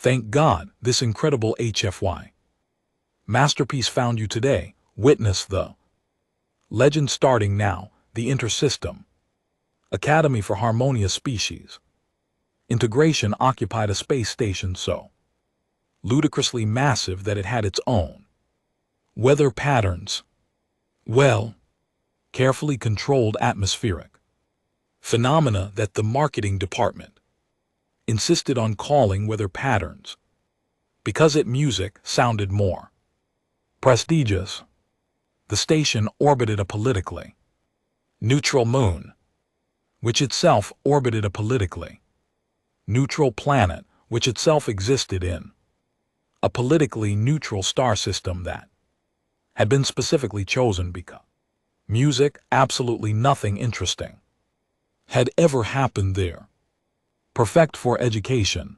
Thank God this incredible HFY masterpiece found you today. Witness the legend starting now, the Intersystem Academy for Harmonious Species. Integration occupied a space station so ludicrously massive that it had its own weather patterns, well, carefully controlled atmospheric phenomena that the marketing department insisted on calling weather patterns because its music sounded more prestigious. The station orbited a politically neutral moon, which itself orbited a politically neutral planet, which itself existed in a politically neutral star system that had been specifically chosen because music, absolutely nothing interesting had ever happened there. Perfect for education.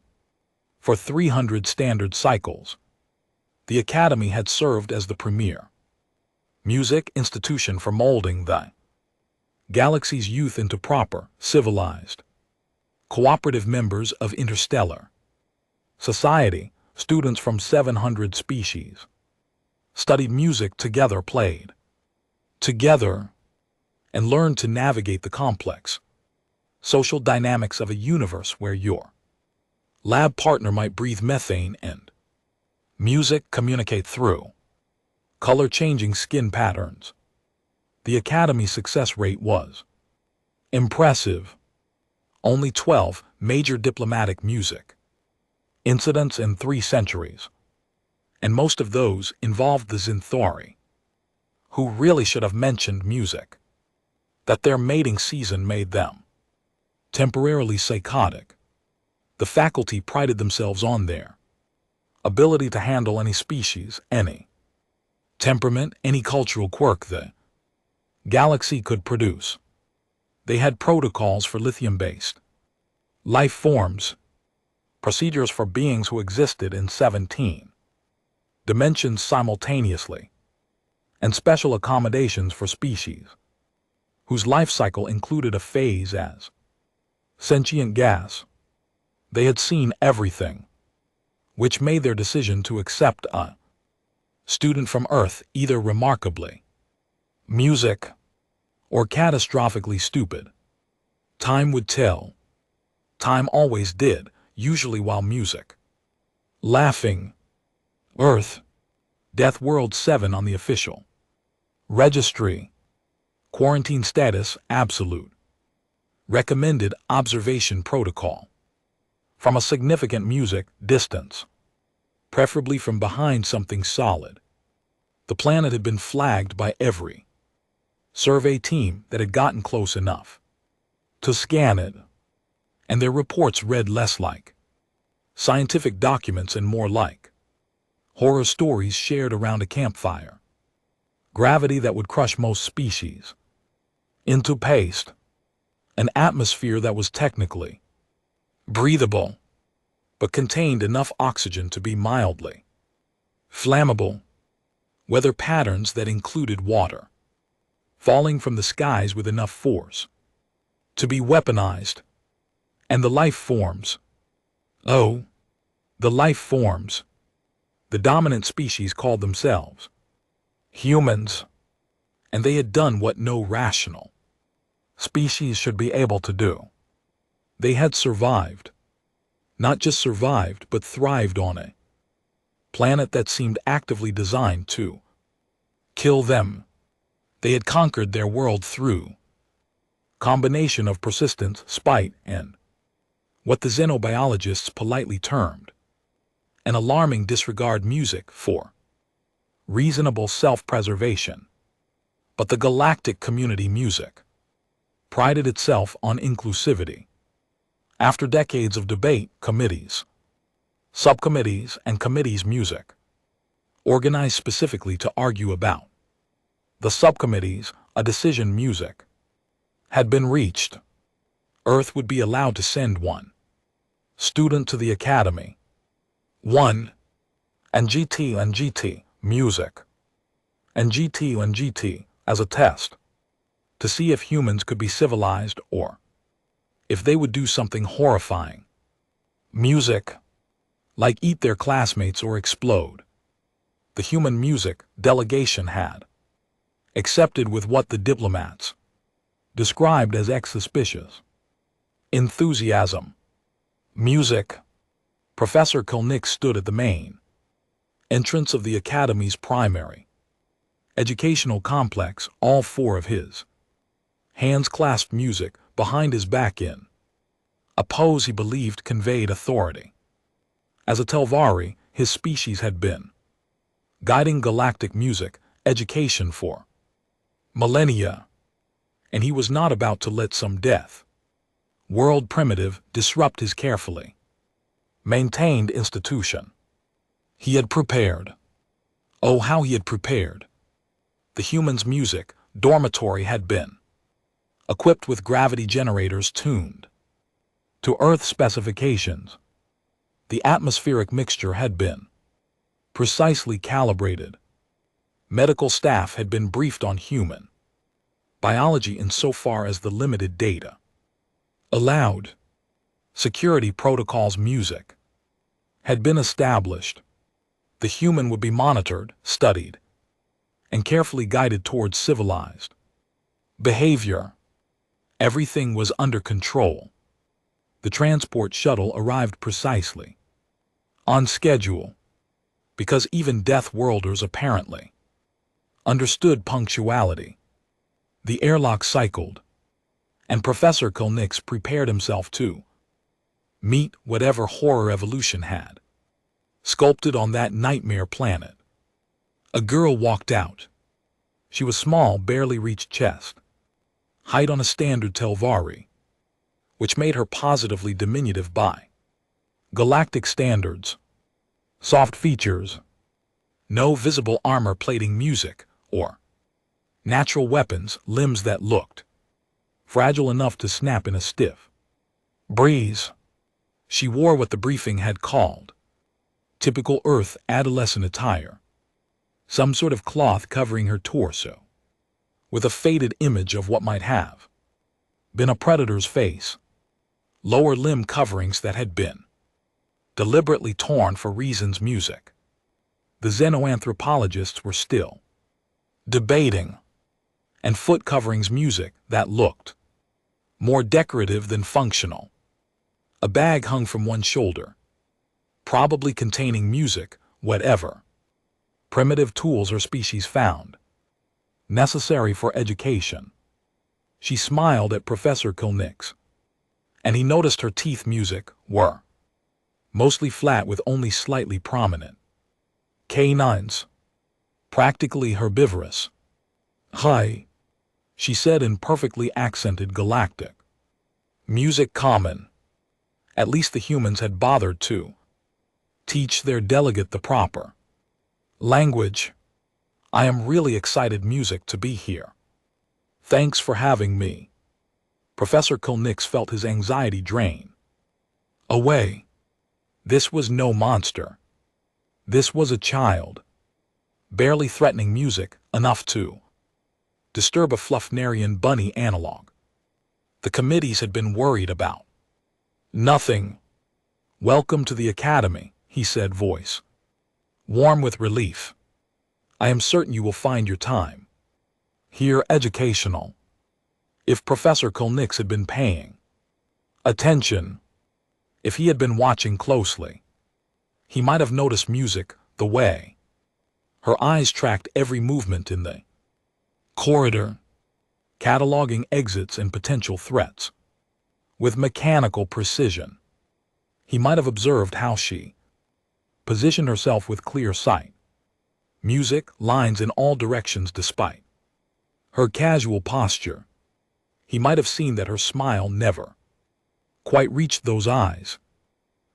For 300 standard cycles, the Academy had served as the premier music institution for molding the galaxy's youth into proper, civilized, cooperative members of interstellar society. Students from 700 species studied music together, played together, and learned to navigate the complex social dynamics of a universe where your lab partner might breathe methane and music communicate through color-changing skin patterns. The Academy's success rate was impressive. Only 12 major diplomatic music incidents in 3 centuries, and most of those involved the Zinthori, who really should have mentioned music. That their mating season made them temporarily psychotic. The faculty prided themselves on their ability to handle any species, any temperament, any cultural quirk the galaxy could produce. They had protocols for lithium-based life forms, procedures for beings who existed in 17 dimensions simultaneously, and special accommodations for species whose life cycle included a phase as sentient gas. They had seen everything, which made their decision to accept a student from Earth either remarkably music or catastrophically stupid. Time would tell. Time always did, usually while music laughing. Earth, Deathworld 7 on the official registry. Quarantine status absolute. Recommended observation protocol. From a significant music distance, preferably from behind something solid. The planet had been flagged by every survey team that had gotten close enough to scan it, and their reports read less like scientific documents and more like horror stories shared around a campfire. Gravity that would crush most species into paste. An atmosphere that was technically breathable, but contained enough oxygen to be mildly flammable. Weather patterns that included water falling from the skies with enough force to be weaponized. And the life forms. Oh, the life forms. The dominant species called themselves humans, and they had done what no rational species should be able to do. They had survived. Not just survived, but thrived on a planet that seemed actively designed to kill them. They had conquered their world through combination of persistence, spite, and what the xenobiologists politely termed an alarming disregard music for reasonable self-preservation. But the galactic community music prided itself on inclusivity. After decades of debate, committees, subcommittees, and committees music, organized specifically to argue about the subcommittees, a decision music had been reached. Earth would be allowed to send one student to the Academy. One, and GT music, and GT as a test to see if humans could be civilized or if they would do something horrifying. Music, like eat their classmates or explode. The human music delegation had accepted with what the diplomats described as suspicious enthusiasm. Music. Professor Koenig stood at the main entrance of the Academy's primary educational complex, all four of his hands clasped music behind his back in a pose he believed conveyed authority. As a Telvari, his species had been guiding galactic music education for millennia, and he was not about to let some death world primitive disrupt his carefully maintained institution. He had prepared. Oh, how he had prepared. The human's music dormitory had been equipped with gravity generators tuned to Earth specifications. The atmospheric mixture had been precisely calibrated. Medical staff had been briefed on human biology insofar as the limited data allowed. Security protocols music had been established. The human would be monitored, studied, and carefully guided towards civilized behavior. Everything was under control. The transport shuttle arrived precisely on schedule, because even Deathworlders apparently understood punctuality. The airlock cycled, and Professor Koenig prepared himself to meet whatever horror evolution had sculpted on that nightmare planet. A girl walked out. She was small, barely reached chest height on a standard Telvari, which made her positively diminutive by galactic standards. Soft features, no visible armor plating music, or natural weapons, limbs that looked fragile enough to snap in a stiff breeze. She wore what the briefing had called typical Earth adolescent attire, some sort of cloth covering her torso, with a faded image of what might have been a predator's face, lower limb coverings that had been deliberately torn for reasons. Music. The xenoanthropologists were still debating, and foot coverings music that looked more decorative than functional. A bag hung from one shoulder, probably containing music, whatever primitive tools or species found necessary for education. She smiled at Professor Koenig, and he noticed her teeth music were mostly flat with only slightly prominent canines, practically herbivorous. Hi, she said in perfectly accented galactic music common. At least the humans had bothered to teach their delegate the proper language. I am really excited music to be here. Thanks for having me. Professor Koenig felt his anxiety drain away. This was no monster. This was a child, barely threatening music enough to disturb a Fluffnarian bunny analog. The committees had been worried about nothing. Welcome to the Academy, he said, voice warm with relief. I am certain you will find your time here educational. If Professor Koenig had been paying attention, if he had been watching closely, he might have noticed music the way her eyes tracked every movement in the corridor, cataloging exits and potential threats with mechanical precision. He might have observed how she positioned herself with clear sight, music, lines in all directions despite her casual posture. He might have seen that her smile never quite reached those eyes,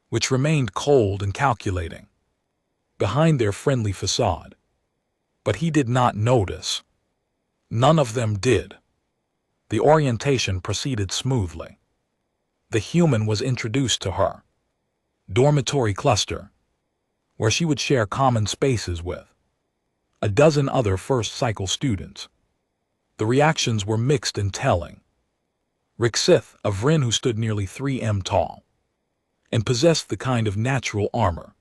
which remained cold and calculating behind their friendly facade. But he did not notice. None of them did. The orientation proceeded smoothly. The human was introduced to her dormitory cluster, where she would share common spaces with a dozen other first-cycle students. The reactions were mixed and telling. Rixith, a Vryn who stood nearly 3 m tall, and possessed the kind of natural armor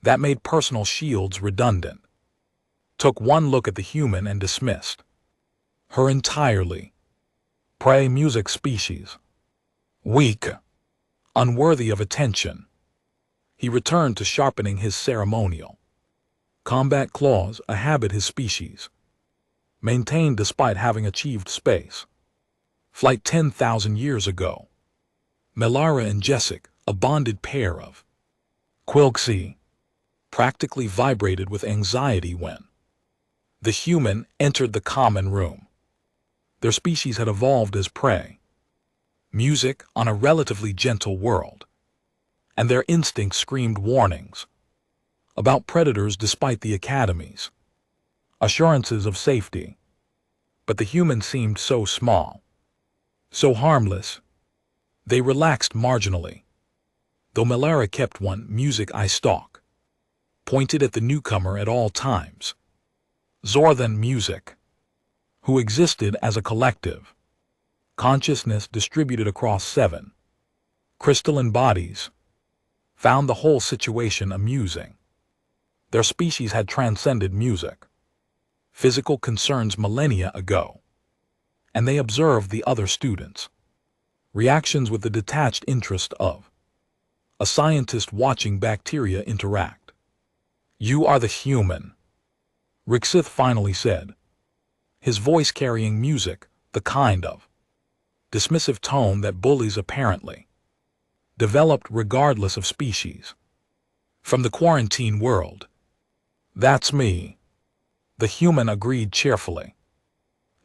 that made personal shields redundant. Took one look at the human and dismissed her entirely. Prey music species. Weak. Unworthy of attention. He returned to sharpening his ceremonial combat claws, a habit his species maintained despite having achieved space flight 10,000 years ago. Melara and Jessic, a bonded pair of Quilksea, practically vibrated with anxiety when the human entered the common room. Their species had evolved as prey music on a relatively gentle world, and their instincts screamed warnings about predators despite the Academy's assurances of safety. But the humans seemed so small, so harmless. They relaxed marginally, though Melara kept one music eye stalk pointed at the newcomer at all times. Zorthan music, who existed as a collective consciousness distributed across 7 crystalline bodies, found the whole situation amusing. Their species had transcended music, physical concerns millennia ago, and they observed the other students' reactions with the detached interest of a scientist watching bacteria interact. "You are the human," Rixith finally said, his voice carrying music, the kind of dismissive tone that bullies apparently developed regardless of species. "From the quarantine world." "That's me," the human agreed cheerfully.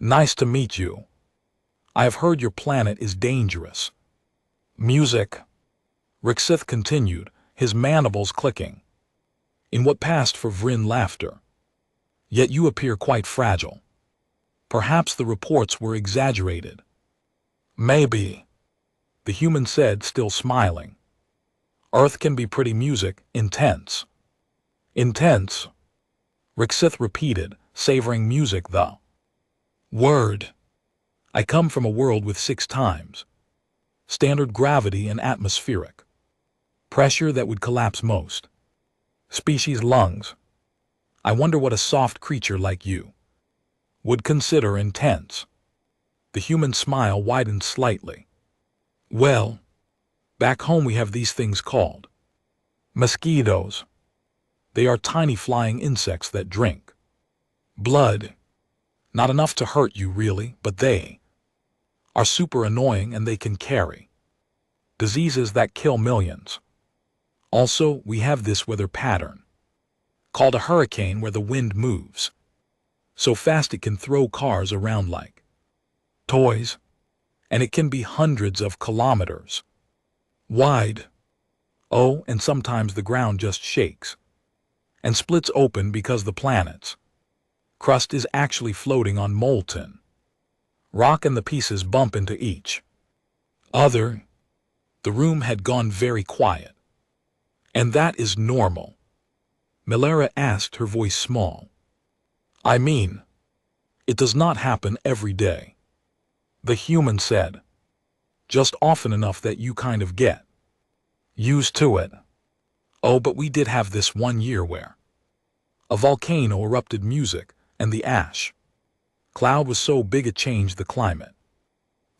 "Nice to meet you. I have heard your planet is dangerous." "Music," Rixith continued, his mandibles clicking in what passed for Vryn laughter. "Yet you appear quite fragile. Perhaps the reports were exaggerated." "Maybe," the human said, still smiling. "Earth can be pretty music, intense." "Intense," Rixith repeated, savoring music the word. "I come from a world with 6 times standard gravity and atmospheric pressure that would collapse most species' lungs. I wonder what a soft creature like you would consider intense." The human smile widened slightly. "Well, back home we have these things called mosquitoes. They are tiny flying insects that drink blood. Not enough to hurt you really, but they are super annoying and they can carry diseases that kill millions. Also, we have this weather pattern called a hurricane where the wind moves so fast it can throw cars around like toys, and it can be hundreds of kilometers wide. Oh, and sometimes the ground just shakes and splits open because the planet's crust is actually floating on molten rock and the pieces bump into each other." The room had gone very quiet. "And that is normal?" Melara asked, her voice small. "I mean, it does not happen every day," the human said. "Just often enough that you kind of get used to it." "Oh, but we did have this one year where a volcano erupted music and the ash cloud was so big it changed the climate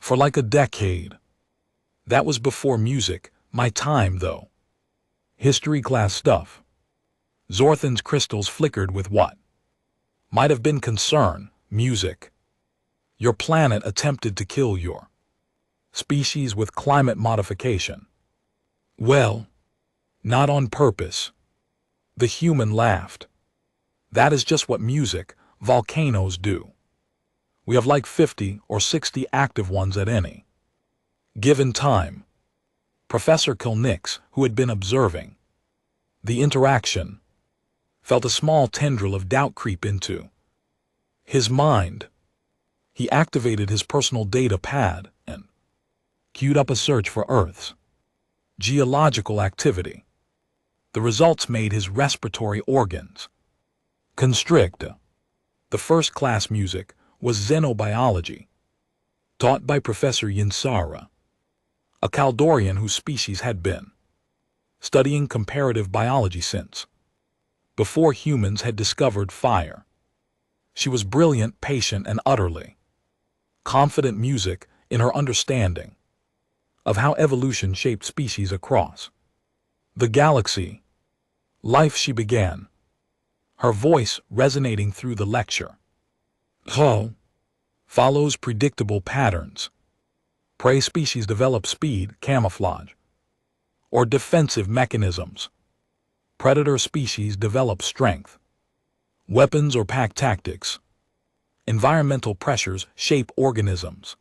for like a decade. That was before music, my time though. History class stuff." Zorthan's crystals flickered with what might have been concern. "Music. Your planet attempted to kill your species with climate modification." "Well, not on purpose." The human laughed. "That is just what music, volcanoes do. We have like 50 or 60 active ones at any given time." Professor Kilnix, who had been observing the interaction, felt a small tendril of doubt creep into his mind. He activated his personal data pad and queued up a search for Earth's geological activity. The results made his respiratory organs constrict. The first-class music was xenobiology, taught by Professor Yinsara, a Kaldorian whose species had been studying comparative biology since before humans had discovered fire. She was brilliant, patient, and utterly confident music in her understanding of how evolution shaped species across the galaxy. Life, she began, her voice resonating through the lecture. Follows predictable patterns. Prey species develop speed, camouflage, or defensive mechanisms. Predator species develop strength, weapons, or pack tactics. Environmental pressures shape organisms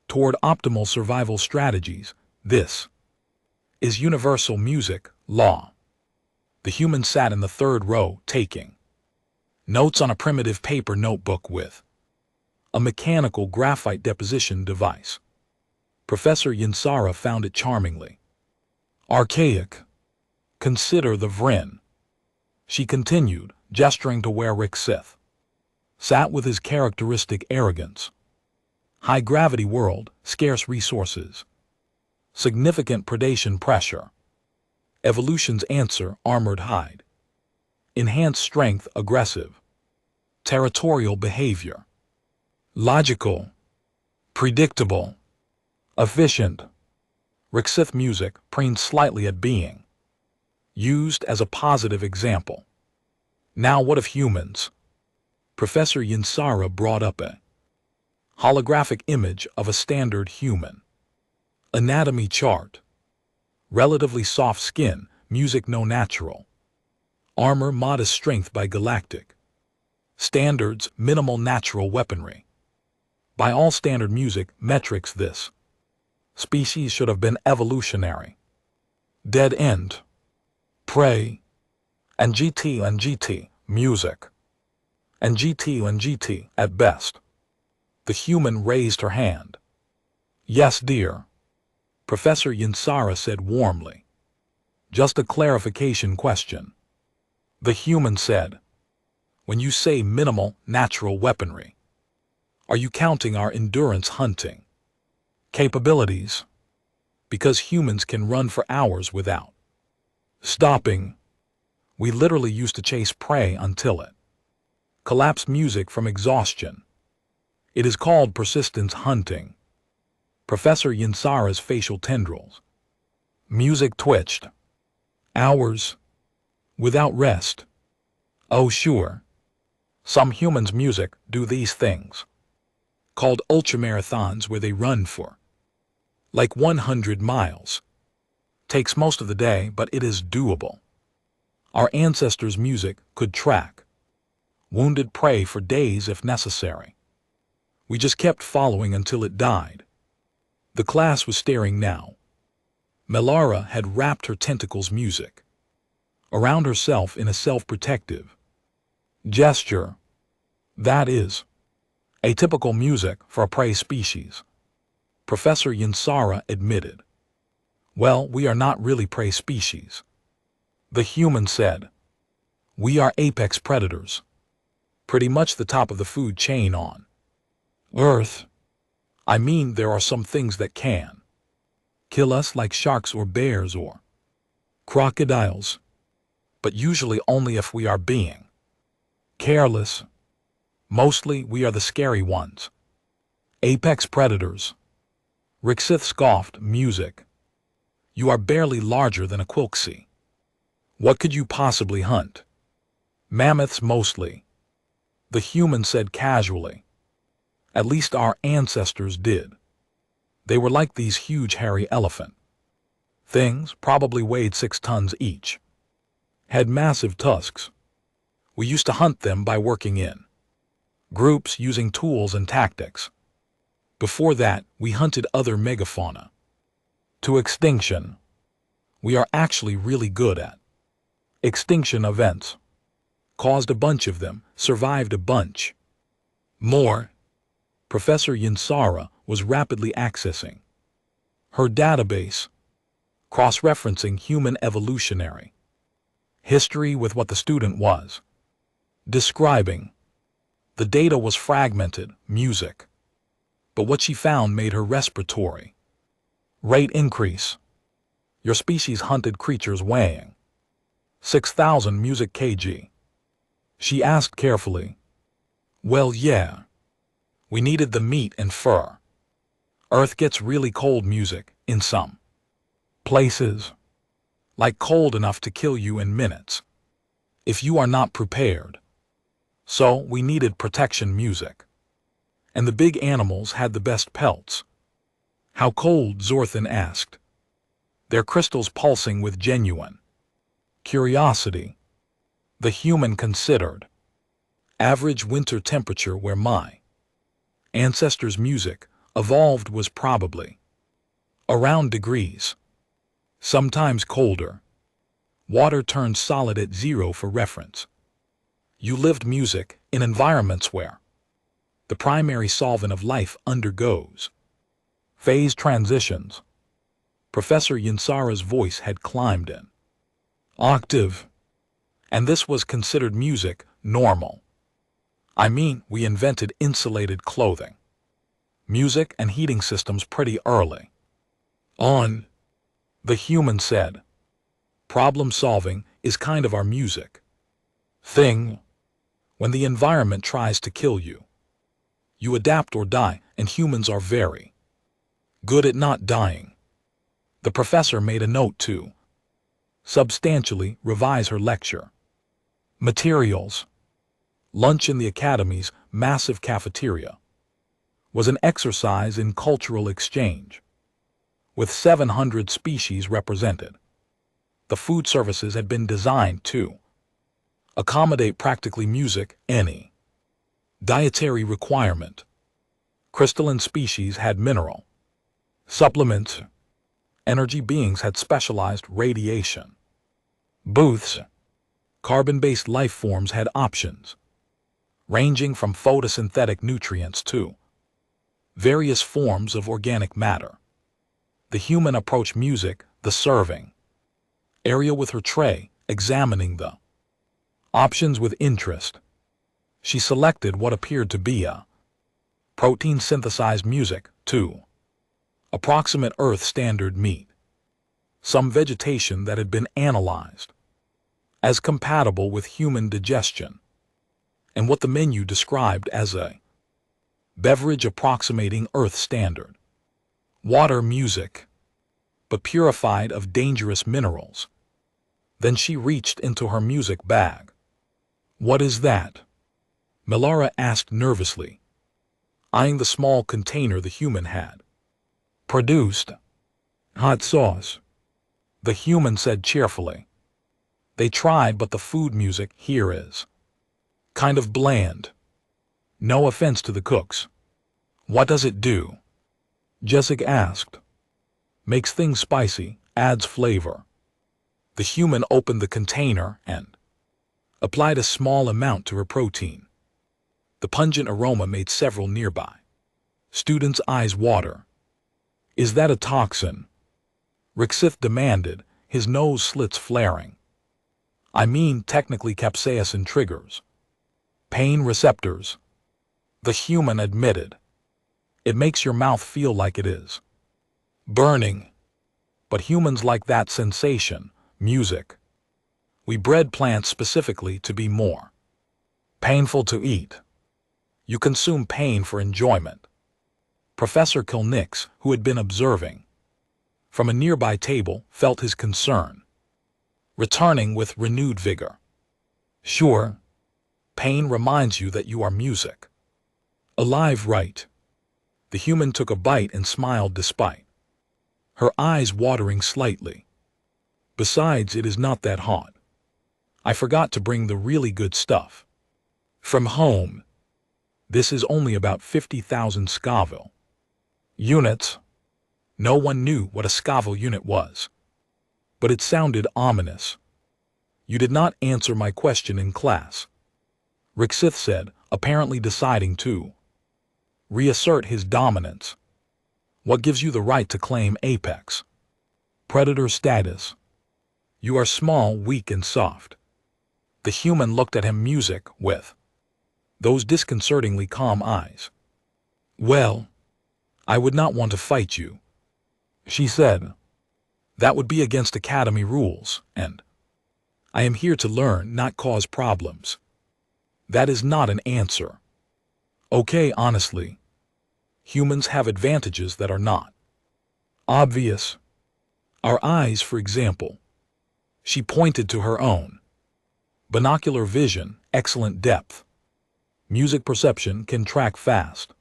toward optimal survival strategies. This is universal music law. The human sat in the third row, taking notes on a primitive paper notebook with a mechanical graphite deposition device. Professor Yinsara found it charmingly archaic. Consider the Vrin, she continued, gesturing to where Rixith sat with his characteristic arrogance. High-gravity world, scarce resources, significant predation pressure. Evolution's answer, armored hide. Enhanced strength, aggressive. Territorial behavior. Logical. Predictable. Efficient. Rixith music preened slightly at being used as a positive example. Now what of humans? Professor Yinsara brought up a holographic image of a standard human anatomy chart. Relatively soft skin, music no natural. Armor modest, strength by galactic standards, minimal natural weaponry. By all standard music metrics, this species should have been evolutionary. Dead end. Prey. And GT music. And GT at best. The human raised her hand. Yes, dear. Professor Yinsara said warmly. Just a clarification question. The human said. When you say minimal natural weaponry, are you counting our endurance hunting capabilities? Because humans can run for hours without stopping. We literally used to chase prey until it collapsed. Music from exhaustion. It is called persistence hunting. Professor Yinsara's facial tendrils. Music twitched. Hours. Without rest. Oh sure. Some humans' music do these things. Called ultramarathons, where they run for like 100 miles. Takes most of the day, but it is doable. Our ancestors' music could track wounded prey for days if necessary. We just kept following until it died. The class was staring now. Melara had wrapped her tentacles music around herself in a self-protective gesture. That is atypical music for a prey species, Professor Yinsara admitted. Well, we are not really prey species, the human said. We are apex predators. Pretty much the top of the food chain on Earth. I mean, there are some things that can kill us, like sharks or bears or crocodiles, but usually only if we are being careless. Mostly we are the scary ones. Apex predators. Rixith scoffed. Music. You are barely larger than a quilksea. What could you possibly hunt? Mammoths mostly, the human said casually. At least our ancestors did. They were like these huge hairy elephant things, probably weighed 6 tons each. Had massive tusks. We used to hunt them by working in groups using tools and tactics. Before that, we hunted other megafauna to extinction. We are actually really good at extinction events. Caused a bunch of them, survived a bunch more. Professor Yinsara was rapidly accessing her database, cross-referencing human evolutionary history with what the student was describing. The data was fragmented, music, but what she found made her respiratory rate increase. Your species hunted creatures weighing 6,000 music kg. She asked carefully. Well, yeah. We needed the meat and fur. Earth gets really cold music in some places. Like cold enough to kill you in minutes if you are not prepared. So we needed protection music. And the big animals had the best pelts. How cold? Zorthan asked. Their crystals pulsing with genuine curiosity. The human considered. Average winter temperature where my ancestors' music evolved was probably around degrees. Sometimes colder. Water turned solid at 0 for reference. You lived music in environments where the primary solvent of life undergoes phase transitions. Professor Yinsara's voice had climbed an octave, and this was considered music normal. I mean, we invented insulated clothing, music and heating systems pretty early on, the human said. Problem solving is kind of our music thing. When the environment tries to kill you, you adapt or die, and humans are very good at not dying. The professor made a note to substantially revise her lecture materials. Lunch in the academy's massive cafeteria was an exercise in cultural exchange. With 700 species represented, the food services had been designed to accommodate practically music, any dietary requirement. Crystalline species had mineral supplements. Energy beings had specialized radiation booths. Carbon-based life forms had options, ranging from photosynthetic nutrients to various forms of organic matter. The human approached music, the serving area with her tray, examining the options with interest. She selected what appeared to be a protein-synthesized music, to approximate Earth standard meat, some vegetation that had been analyzed as compatible with human digestion, and what the menu described as a beverage approximating Earth standard water music, but purified of dangerous minerals. Then she reached into her music bag. What is that? Melara asked nervously, eyeing the small container the human had produced. Hot sauce, the human said cheerfully. They tried, but the food music here is kind of bland. No offense to the cooks. What does it do? Jessica asked. Makes things spicy, adds flavor. The human opened the container and applied a small amount to her protein. The pungent aroma made several nearby students' eyes water. Is that a toxin? Rixith demanded, his nose slits flaring. I mean, technically capsaicin triggers pain receptors, the human admitted. It makes your mouth feel like it is burning. But humans like that sensation, music. We bred plants specifically to be more painful to eat. You consume pain for enjoyment. Professor Kilnix, who had been observing from a nearby table, felt his concern, returning with renewed vigor. Sure, pain reminds you that you are music. Alive, right? The human took a bite and smiled despite her eyes watering slightly. Besides, it is not that hot. I forgot to bring the really good stuff from home. This is only about 50,000 Scoville units. No one knew what a Scoville unit was, but it sounded ominous. You did not answer my question in class, Rixith said, apparently deciding to reassert his dominance. What gives you the right to claim apex predator status? You are small, weak, and soft. The human looked at him music with those disconcertingly calm eyes. Well, I would not want to fight you, she said. That would be against Academy rules, and I am here to learn, not cause problems. That is not an answer. Okay, honestly, humans have advantages that are not obvious. Our eyes, for example. She pointed to her own. Binocular vision, excellent depth. Music perception can track fast.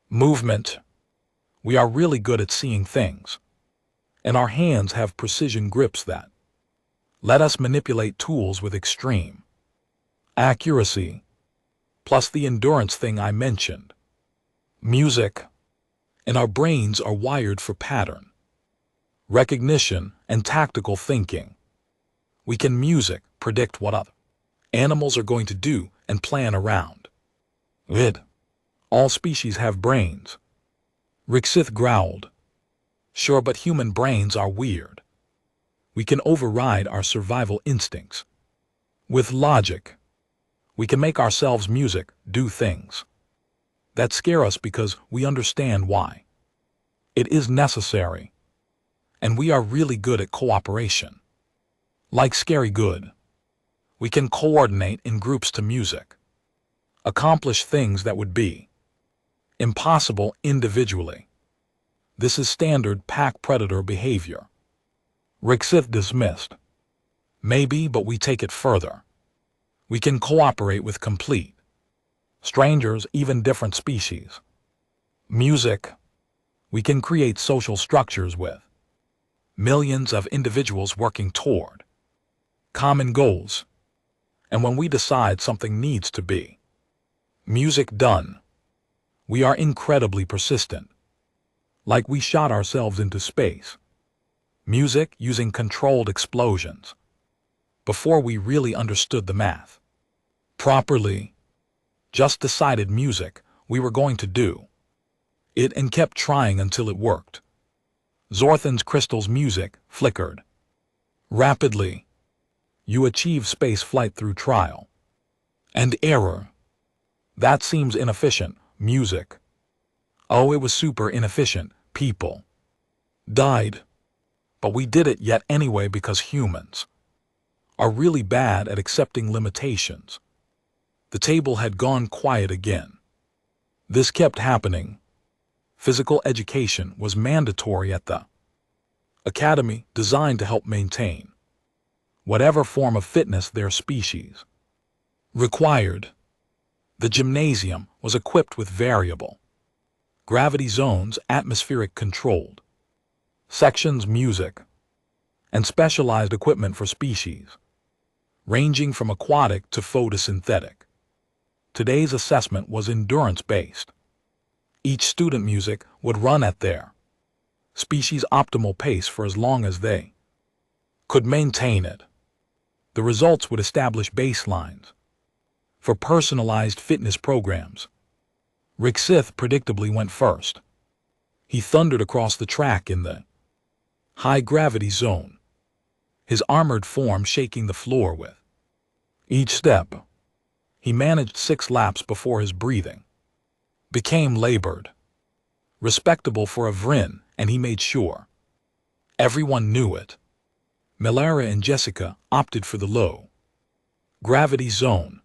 Movement. We are really good at seeing things. And our hands have precision grips that let us manipulate tools with extreme accuracy. Plus the endurance thing I mentioned. Music. And our brains are wired for pattern recognition and tactical thinking. We can predict what other animals are going to do and plan around it. All species have brains. Rixith growled. Sure, but human brains are weird. We can override our survival instincts. With logic, we can make ourselves do things that scare us because we understand why. It is necessary. And we are really good at cooperation. Like scary good. We can coordinate in groups to music. Accomplish things that would be impossible individually. This is standard pack predator behavior. Rixith dismissed. Maybe, but we take it further. We can cooperate with complete strangers, even different species. Music. We can create social structures with millions of individuals working toward common goals. And when we decide something needs to be music done, we are incredibly persistent. Like we shot ourselves into space. Music using controlled explosions. Before we really understood the math properly. Just decided we were going to do it and kept trying until it worked. Zorthan's crystal's music flickered rapidly. You achieve space flight through trial and error. That seems inefficient. Music. Oh, it was super inefficient. People died. But we did it yet anyway because humans are really bad at accepting limitations. The table had gone quiet again. This kept happening. Physical education was mandatory at the academy, designed to help maintain whatever form of fitness their species required. The gymnasium was equipped with variable gravity zones, atmospheric controlled sections, music, and specialized equipment for species, ranging from aquatic to photosynthetic. Today's assessment was endurance-based. Each student would run at their species' optimal pace for as long as they could maintain it. The results would establish baselines for personalized fitness programs. Rixith predictably went first. He thundered across the track in the high-gravity zone, his armored form shaking the floor with each step. He managed 6 laps before his breathing became labored. Respectable for a Vrin, and he made sure everyone knew it. Melara and Jessica opted for the low gravity zone,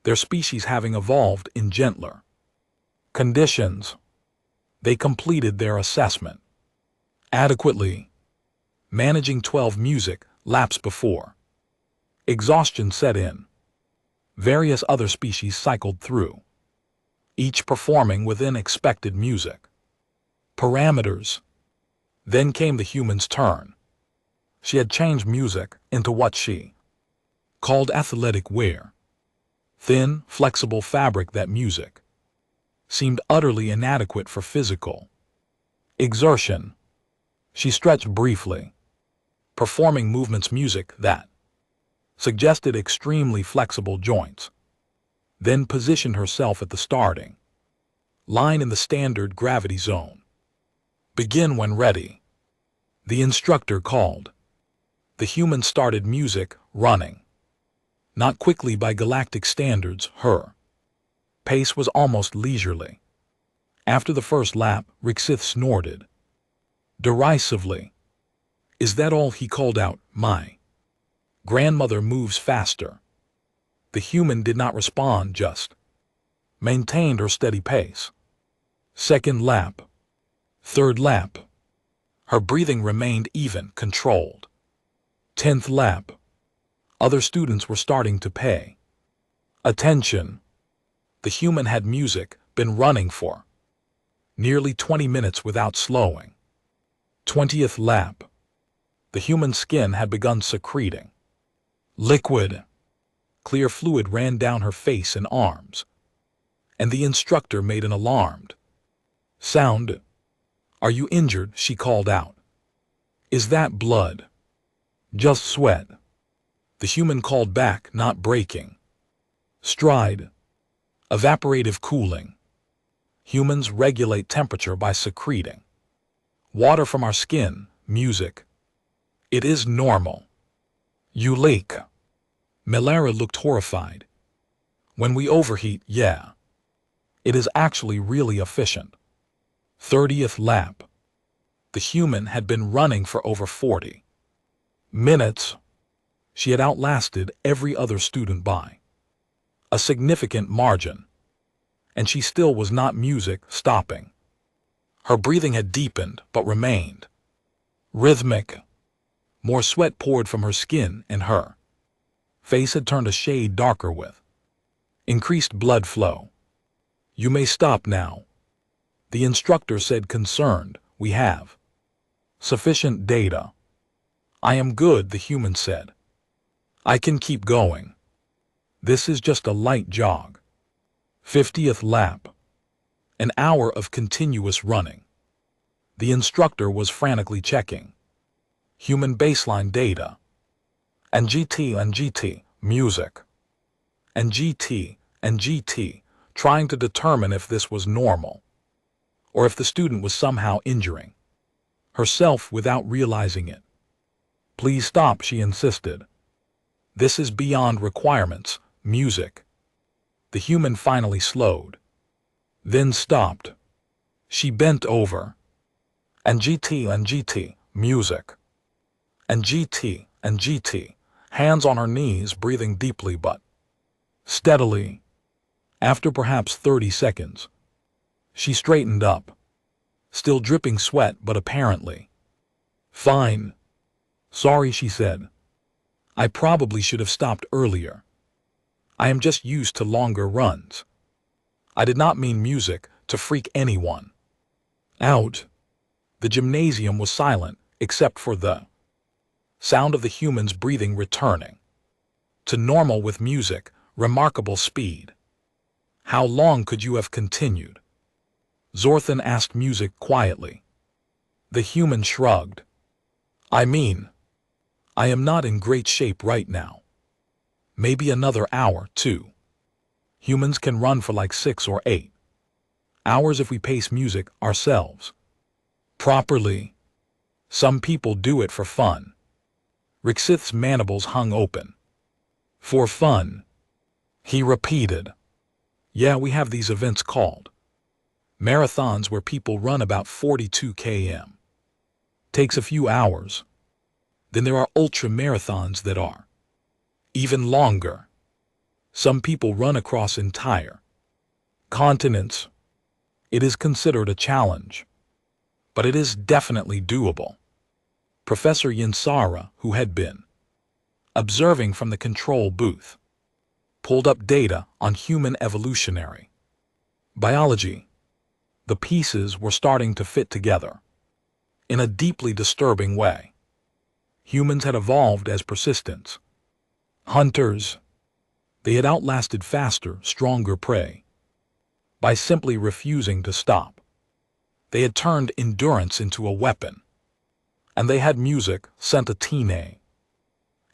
their species having evolved in gentler conditions. They completed their assessment adequately, managing 12 laps before exhaustion set in. Various other species cycled through, each performing within expected music parameters. Then came the human's turn. She had changed music into what she called athletic wear. Thin, flexible fabric. That music seemed utterly inadequate for physical exertion. She stretched briefly, performing movements that suggested extremely flexible joints, then positioned herself at the starting line in the standard gravity zone. Begin when ready, the instructor called. The human started running. Not quickly by galactic standards, her pace was almost leisurely. After the first lap, Rixith snorted derisively. Is that all? He called out. My grandmother moves faster. The human did not respond, just maintained her steady pace. Second lap. Third lap. Her breathing remained even, controlled. 10th lap. Other students were starting to pay attention. The human had music, been running for nearly 20 minutes without slowing. 20th lap. The human skin had begun secreting liquid. Clear fluid ran down her face and arms, and the instructor made an alarmed sound. Are you injured? She called out. Is that blood? Just sweat. The human called back, not breaking stride. Evaporative cooling. Humans regulate temperature by secreting water from our skin. Music. It is normal. You leak. Melara looked horrified. When we overheat, yeah. It is actually really efficient. 30th lap. The human had been running for over 40 minutes. She had outlasted every other student by a significant margin, and she still was not music stopping. Her breathing had deepened but remained rhythmic. More sweat poured from her skin, and her face had turned a shade darker with increased blood flow. You may stop now, the instructor said, concerned. We have sufficient data. I am good, the human said. I can keep going. This is just a light jog. 50th lap. An hour of continuous running. The instructor was frantically checking human baseline data. And GT, music. And GT, trying to determine if this was normal, or if the student was somehow injuring herself without realizing it. Please stop, she insisted. This is beyond requirements. Music. The human finally slowed, then stopped. She bent over. And GT, music. And GT, hands on her knees, breathing deeply but steadily. After perhaps 30 seconds, she straightened up, still dripping sweat but apparently fine. Sorry, she said. I probably should have stopped earlier. I am just used to longer runs. I did not mean music to freak anyone out. The gymnasium was silent except for the sound of the human's breathing returning to normal with music, remarkable speed. How long could you have continued? Zorthan asked music quietly. The human shrugged. I mean, I am not in great shape right now. Maybe another hour, 2. Humans can run for like 6 or 8 hours if we pace music ourselves properly. Some people do it for fun. Rixith's mandibles hung open. For fun, he repeated. Yeah, we have these events called marathons where people run about 42 km. Takes a few hours. Then there are ultra marathons that are even longer. Some people run across entire continents. It is considered a challenge, but it is definitely doable. Professor Yinsara, who had been observing from the control booth, pulled up data on human evolutionary biology. The pieces were starting to fit together in a deeply disturbing way. Humans had evolved as persistence hunters. They had outlasted faster, stronger prey by simply refusing to stop. They had turned endurance into a weapon, and they had music, sent a teenage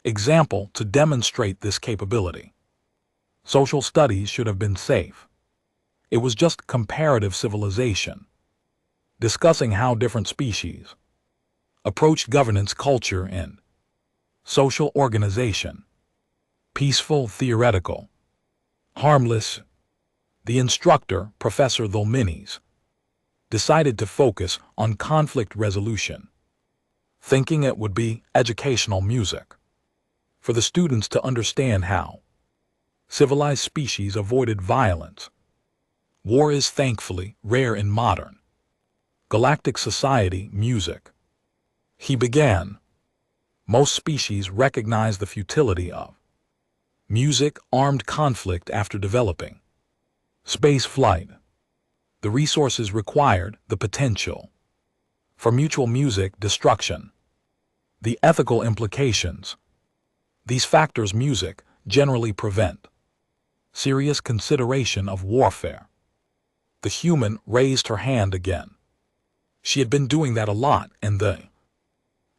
example to demonstrate this capability. Social studies should have been safe. It was just comparative civilization, discussing how different species approached governance, culture, and social organization. Peaceful, theoretical, harmless. The instructor, Professor Thulminis, decided to focus on conflict resolution. thinking it would be educational music for the students to understand how civilized species avoided violence. War is thankfully rare in modern galactic society music. He began. Most species recognize the futility of music armed conflict after developing space flight. The resources required, the potential for mutual music destruction, the ethical implications. These factors music generally prevent serious consideration of warfare. The human raised her hand again. She had been doing that a lot, and the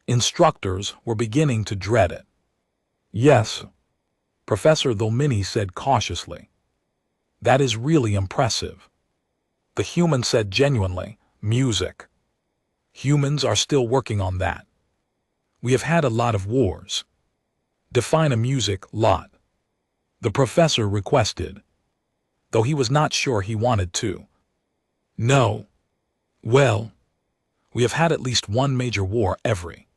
instructors were beginning to dread it. Yes, Professor Dolmini said cautiously. That is really impressive. The human said genuinely, music. Humans are still working on that. We have had a lot of wars. Define a music lot. The professor requested, though he was not sure he wanted to. No. Well, we have had at least one major war every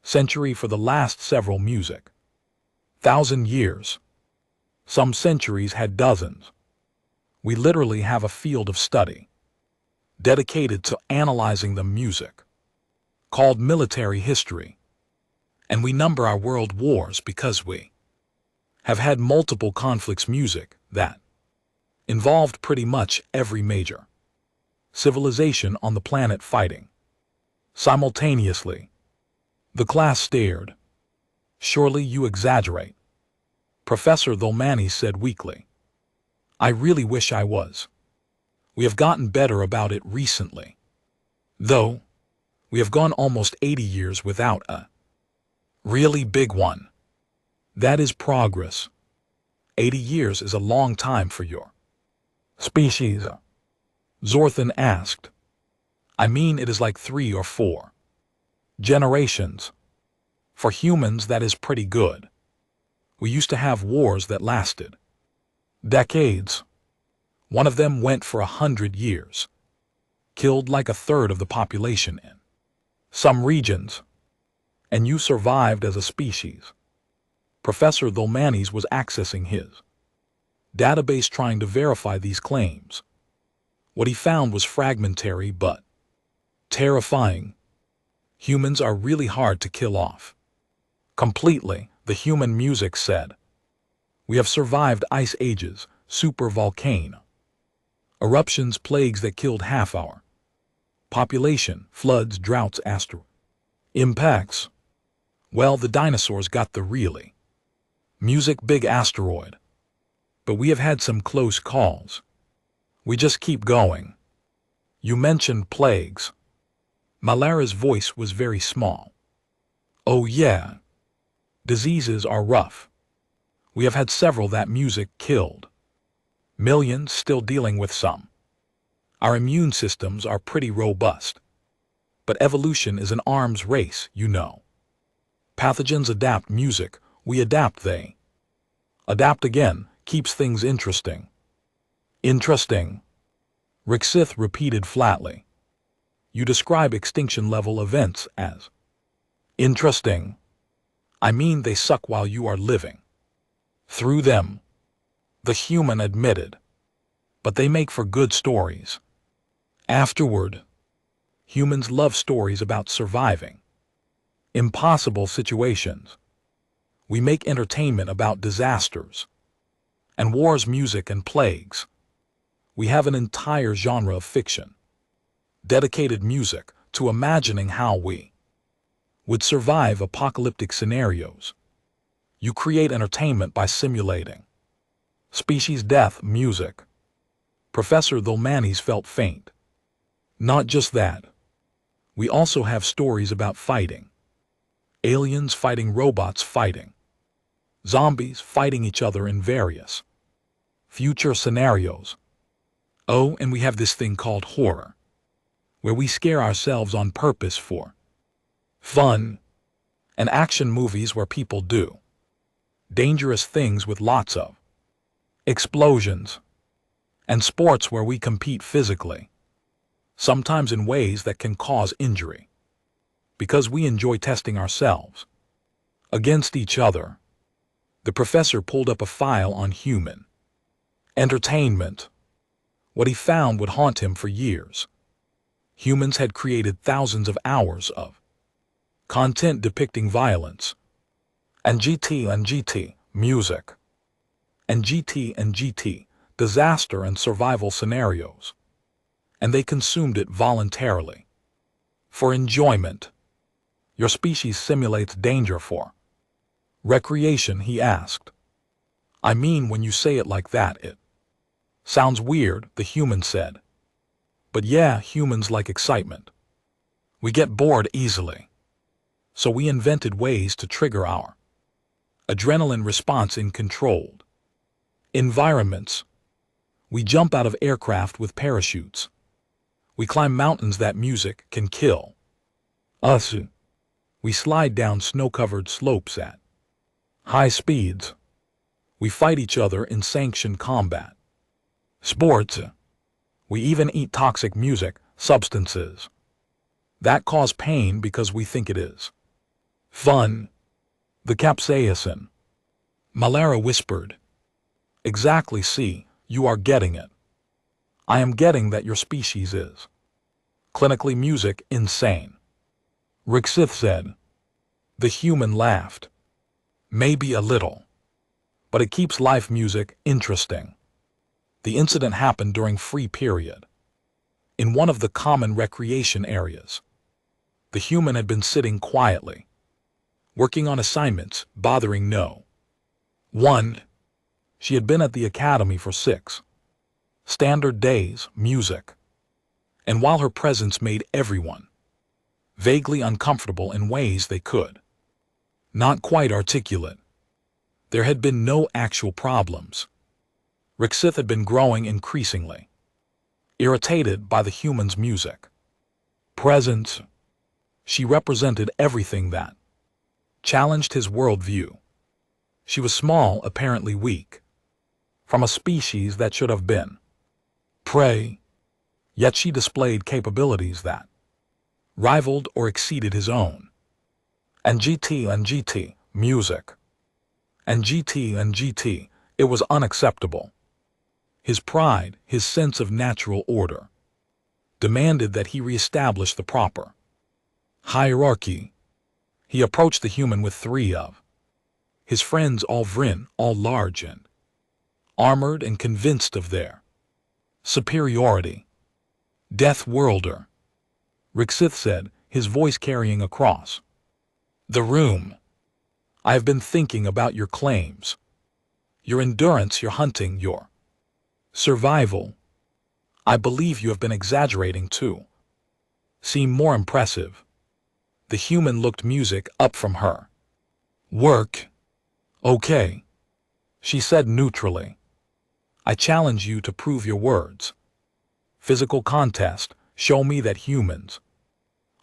century for the last several music. 1,000 years. Some centuries had dozens. We literally have a field of study dedicated to analyzing the music, called military history. And we number our world wars because we have had multiple conflicts music that involved pretty much every major civilization on the planet fighting simultaneously. The class stared. Surely you exaggerate, Professor Dolmani said weakly. I really wish I was. We have gotten better about it recently. Though, we have gone almost 80 years without a really big one. That is progress. 80 years is a long time for your species, Zorthan asked. I mean, it is like 3 or 4 generations. For humans, that is pretty good. We used to have wars that lasted decades. One of them went for 100 years. Killed like a third of the population in some regions. And you survived as a species. Professor Dolmanis was accessing his database trying to verify these claims. What he found was fragmentary but terrifying. Humans are really hard to kill off. Completely, the human music said. We have survived ice ages, supervolcano eruptions, plagues that killed half our population, floods, droughts, asteroid impacts. Well, the dinosaurs got the really music big asteroid. But we have had some close calls. We just keep going. You mentioned plagues. Malara's voice was very small. Oh yeah. Diseases are rough. We have had several that music killed. Millions still dealing with some. Our immune systems are pretty robust. But evolution is an arms race, you know. Pathogens adapt music, we adapt they. Adapt again, keeps things interesting. Interesting. Rixith repeated flatly. You describe extinction-level events as interesting. I mean they suck while you are living through them, the human admitted. But they make for good stories. Afterward, humans love stories about surviving impossible situations. We make entertainment about disasters and wars, music, and plagues. We have an entire genre of fiction dedicated music to imagining how we would survive apocalyptic scenarios. You create entertainment by simulating species death music. Professor Dolmanis felt faint. Not just that. We also have stories about fighting. Aliens fighting robots fighting. Zombies fighting each other in various future scenarios. Oh, and we have this thing called horror, where we scare ourselves on purpose for fun, and action movies where people do dangerous things with lots of explosions, and sports where we compete physically, sometimes in ways that can cause injury. Because we enjoy testing ourselves against each other. The professor pulled up a file on human entertainment. What he found would haunt him for years. Humans had created thousands of hours of content depicting violence, and GT, music, and GT, disaster and survival scenarios. And they consumed it voluntarily. For enjoyment. Your species simulates danger for recreation, he asked. I mean, when you say it like that, it sounds weird, the human said. But yeah, humans like excitement. We get bored easily. So we invented ways to trigger our adrenaline response in controlled environments. We jump out of aircraft with parachutes. We climb mountains that music can kill us. We slide down snow-covered slopes at high speeds. We fight each other in sanctioned combat sports. We even eat toxic music, substances that cause pain because we think it is fun. The capsaicin. Malara whispered. Exactly, see, you are getting it. I am getting that your species is clinically music insane. Rixith said. The human laughed. Maybe a little. But it keeps life music interesting. The incident happened during free period. In one of the common recreation areas. The human had been sitting quietly, working on assignments, bothering no one. She had been at the academy for 6 standard days, music. And while her presence made everyone vaguely uncomfortable in ways they could not quite articulate, there had been no actual problems. Rixith had been growing increasingly irritated by the human's music presence. She represented everything that challenged his worldview. She was small, apparently weak, from a species that should have been prey, yet she displayed capabilities that rivaled or exceeded his own. And GT, music. And GT, it was unacceptable. His pride, his sense of natural order, demanded that he reestablish the proper hierarchy. He approached the human with 3 of his friends, all Vrin, all large and armored and convinced of their superiority. Deathworlder, Rixith said, his voice carrying across the room. I have been thinking about your claims. Your endurance, your hunting, your survival. I believe you have been exaggerating too. Seem more impressive. The human looked music up from her work. Okay, she said neutrally. I challenge you to prove your words. Physical contest, show me that humans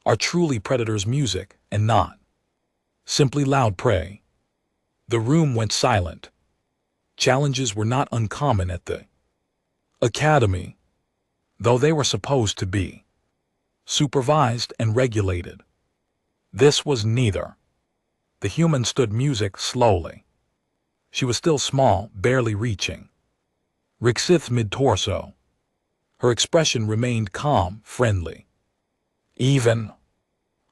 are truly predators, music, and not simply loud prey. The room went silent. Challenges were not uncommon at the academy, though they were supposed to be supervised and regulated. This was neither. The human stood music slowly. She was still small, barely reaching Rixith's mid-torso. Her expression remained calm, friendly. Even,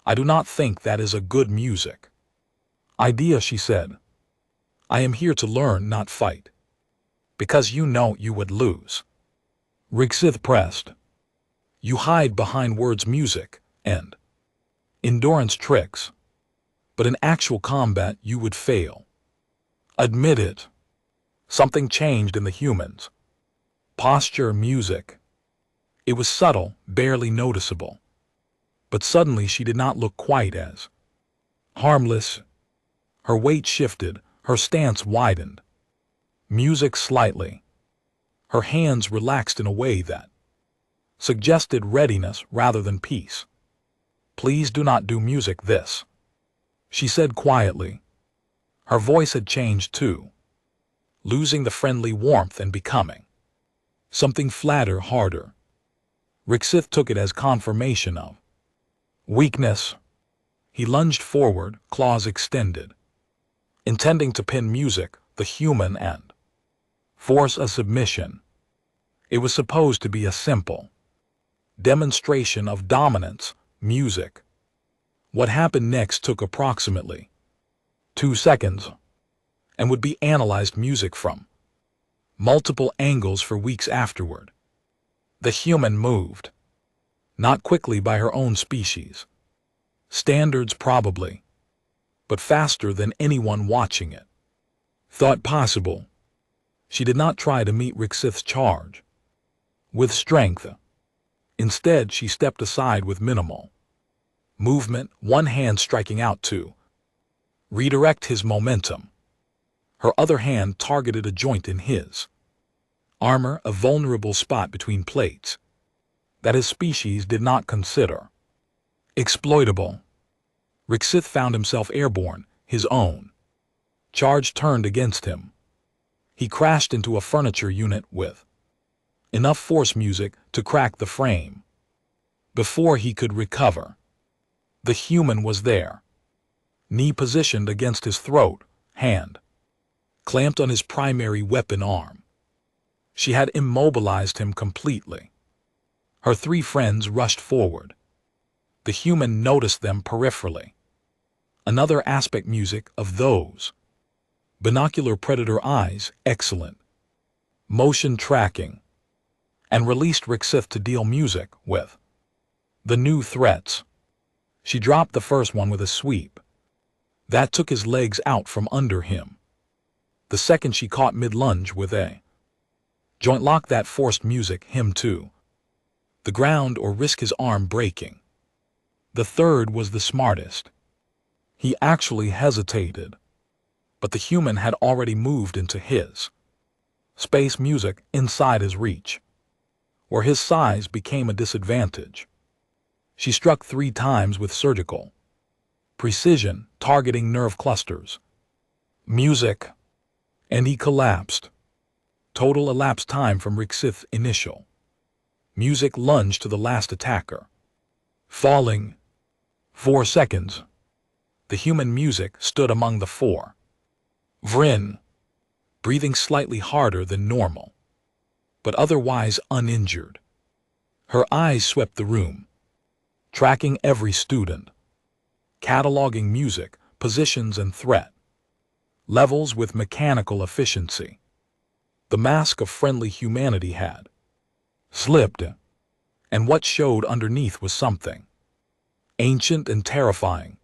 I do not think that is a good music idea, she said. I am here to learn, not fight. Because you know you would lose. Rixith pressed. You hide behind words, music, and endurance tricks. But in actual combat you would fail. Admit it. Something changed in the humans. Posture, music. It was subtle, barely noticeable. But suddenly she did not look quite as harmless. Her weight shifted, her stance widened. Music slightly. Her hands relaxed in a way that suggested readiness rather than peace. Please do not do music this, she said quietly. Her voice had changed too, losing the friendly warmth and becoming something flatter, harder. Rixith took it as confirmation of weakness. He lunged forward, claws extended, intending to pin Music, the human, and force a submission. It was supposed to be a simple demonstration of dominance. Music. What happened next took approximately 2 seconds and would be analyzed Music from multiple angles for weeks afterward. The human moved, not quickly by her own species standards probably, but faster than anyone watching it thought possible. She did not try to meet Rixith's charge with strength. Instead, she stepped aside with minimal movement, one hand striking out to redirect his momentum. Her other hand targeted a joint in his armor, a vulnerable spot between plates that his species did not consider exploitable. Rixith found himself airborne, his own charge turned against him. He crashed into a furniture unit with enough force Music to crack the frame. Before he could recover, the human was there, knee positioned against his throat, hand clamped on his primary weapon arm. She had immobilized him completely. Her 3 friends rushed forward. The human noticed them peripherally. Another aspect Music of those binocular predator eyes, excellent motion tracking, and released Rixith to deal Music with the new threats. She dropped the first one with a sweep that took his legs out from under him. The second she caught mid-lunge with a joint lock that forced him to the ground or risk his arm breaking. The third was the smartest. He actually hesitated, but the human had already moved into his space. Music inside his reach, where his size became a disadvantage. She struck 3 times with surgical precision, targeting nerve clusters. Music, and he collapsed. Total elapsed time from Rixith's initial Music lunged to the last attacker, falling 4 seconds. The human Music stood among the 4. Vrin, breathing slightly harder than normal, but otherwise uninjured. Her eyes swept the room, tracking every student, cataloging Music, positions and threat levels with mechanical efficiency. The mask of friendly humanity had slipped, and what showed underneath was something ancient and terrifying.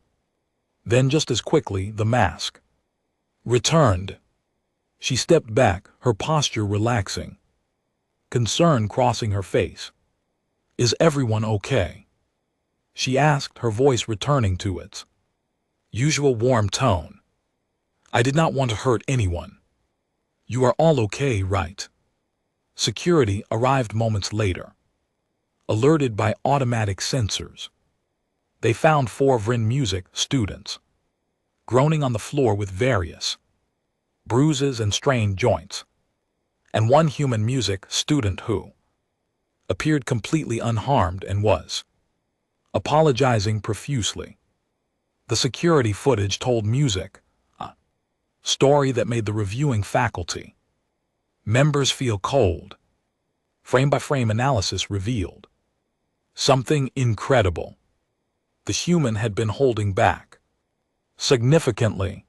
Then just as quickly the mask returned. She stepped back, her posture relaxing, concern crossing her face. "Is everyone okay?" she asked, her voice returning to its usual warm tone. "I did not want to hurt anyone. You are all okay, right?" Security arrived moments later, alerted by automatic sensors. They found 4 Vrin Music students groaning on the floor with various bruises and strained joints, and 1 human Music student who appeared completely unharmed and was apologizing profusely. The security footage told Music a story that made the reviewing faculty members feel cold. Frame-by-frame analysis revealed something incredible. The human had been holding back significantly.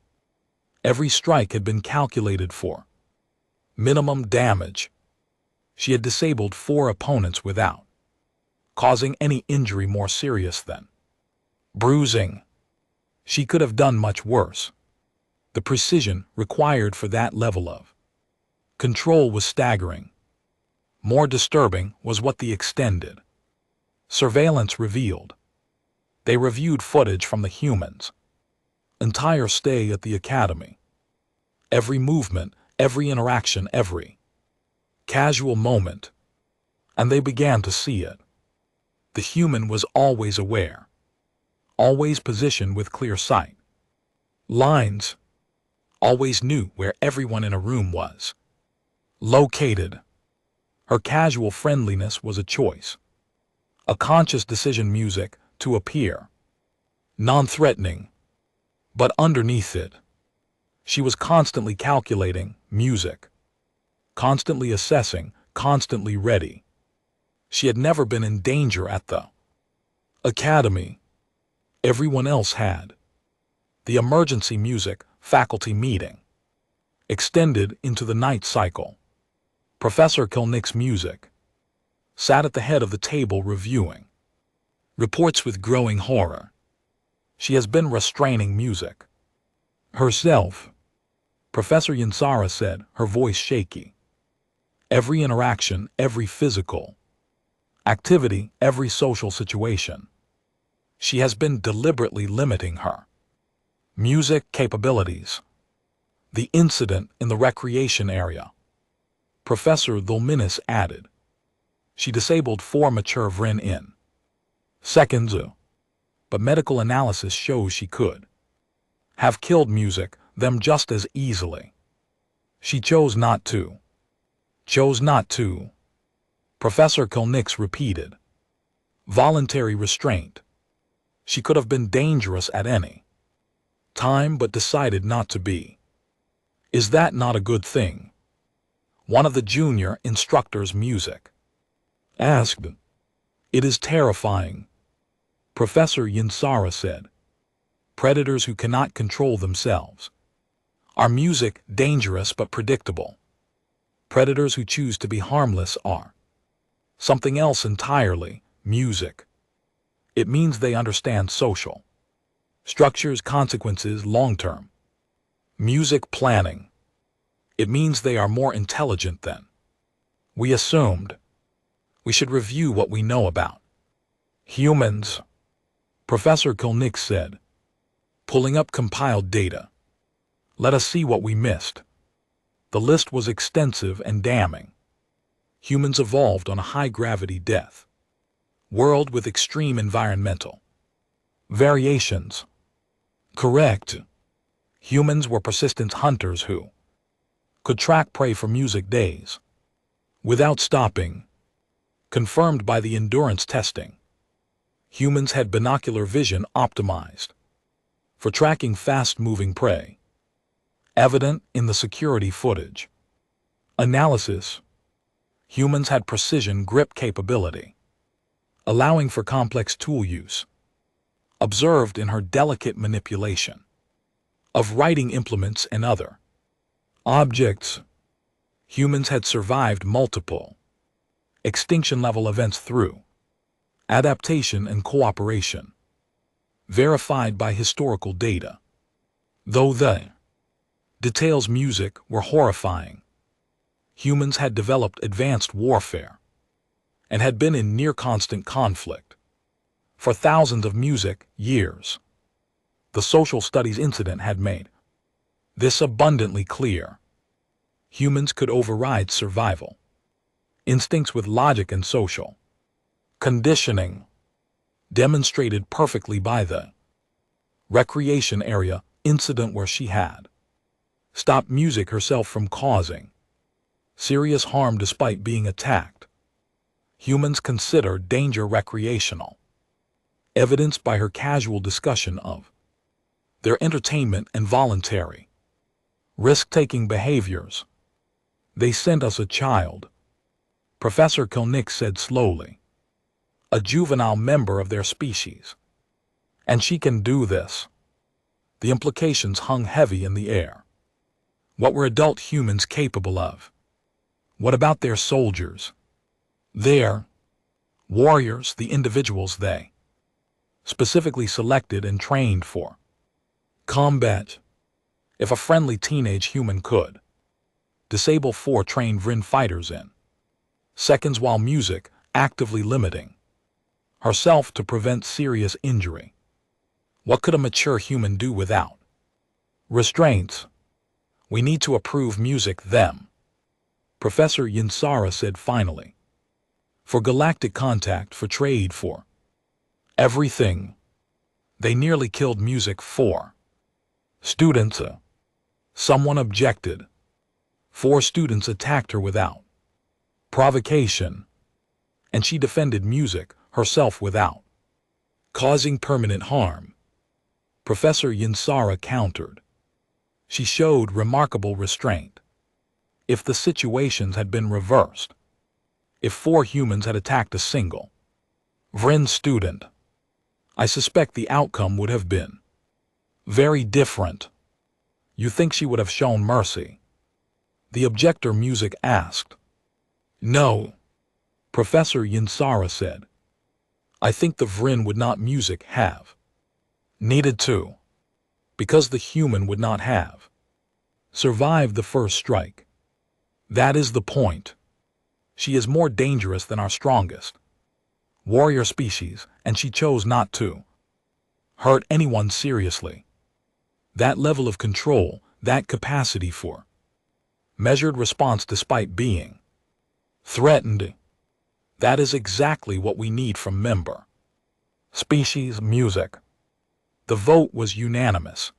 Every strike had been calculated for minimum damage. She had disabled 4 opponents without causing any injury more serious than bruising. She could have done much worse. The precision required for that level of control was staggering. More disturbing was what the extended surveillance revealed. They reviewed footage from the humans' entire stay at the academy. Every movement, every interaction, every casual moment. And they began to see it. The human was always aware, always positioned with clear sight lines, always knew where everyone in a room was located. Her casual friendliness was a choice, a conscious decision. Music to appear non-threatening. But underneath it, she was constantly calculating music, constantly assessing, constantly ready. She had never been in danger at the academy. Everyone else had. The emergency music faculty meeting extended into the night cycle. Professor Kilnick's music sat at the head of the table reviewing reports with growing horror. She has been restraining music herself, Professor Yansara said, her voice shaky. Every interaction, every physical activity, every social situation. She has been deliberately limiting her music capabilities. The incident in the recreation area, Professor Dolminis added. She disabled 4 mature Vrin in seconds, but medical analysis shows she could have killed music them just as easily. She chose not to. Chose not to. Professor Kilnix repeated. Voluntary restraint. She could have been dangerous at any time but decided not to be. Is that not a good thing? One of the junior instructor's music asked. It is terrifying, Professor Yansara said. Predators who cannot control themselves. Are music dangerous but predictable? Predators who choose to be harmless are something else entirely, music. It means they understand social structures, consequences, long-term music planning. It means they are more intelligent than we assumed. We should review what we know about humans, Professor Kilnick said, pulling up compiled data. Let us see what we missed. The list was extensive and damning. Humans evolved on a high-gravity death world with extreme environmental variations. Correct. Humans were persistent hunters who could track prey for music days without stopping. Confirmed by the endurance testing. Humans had binocular vision optimized for tracking fast-moving prey. Evident in the security footage. Analysis. Humans had precision grip capability, allowing for complex tool use. Observed in her delicate manipulation of writing implements and other objects. Humans had survived multiple extinction-level events through adaptation and cooperation, verified by historical data. Though the details music were horrifying, humans had developed advanced warfare and had been in near-constant conflict for thousands of music years. The social studies incident had made this abundantly clear. Humans could override survival instincts with logic and social conditioning, demonstrated perfectly by the recreation area incident where she had stopped music herself from causing serious harm despite being attacked. Humans consider danger recreational, evidenced by her casual discussion of their entertainment and voluntary risk-taking behaviors. They sent us a child, Professor Kilnick said slowly, a juvenile member of their species. And she can do this. The implications hung heavy in the air. What were adult humans capable of? What about their soldiers? Their warriors, the individuals they specifically selected and trained for combat. If a friendly teenage human could disable 4 trained Vrin fighters in seconds while music actively limiting herself to prevent serious injury, what could a mature human do without restraints? We need to approve music them, Professor Yansara said finally. For galactic contact, for trade, for everything. They nearly killed music for students. Someone objected. 4 students attacked her without provocation, and she defended music herself without causing permanent harm. Professor Yinsara countered. She showed remarkable restraint. If the situations had been reversed, if 4 humans had attacked a single Vrin student, I suspect the outcome would have been very different. You think she would have shown mercy? The objector music asked. No, Professor Yinsara said. I think the Vrin would not music have needed to, because the human would not have survived the first strike. That is the point. She is more dangerous than our strongest warrior species, and she chose not to hurt anyone seriously. That level of control, that capacity for measured response despite being threatened, that is exactly what we need from member species music. The vote was unanimous,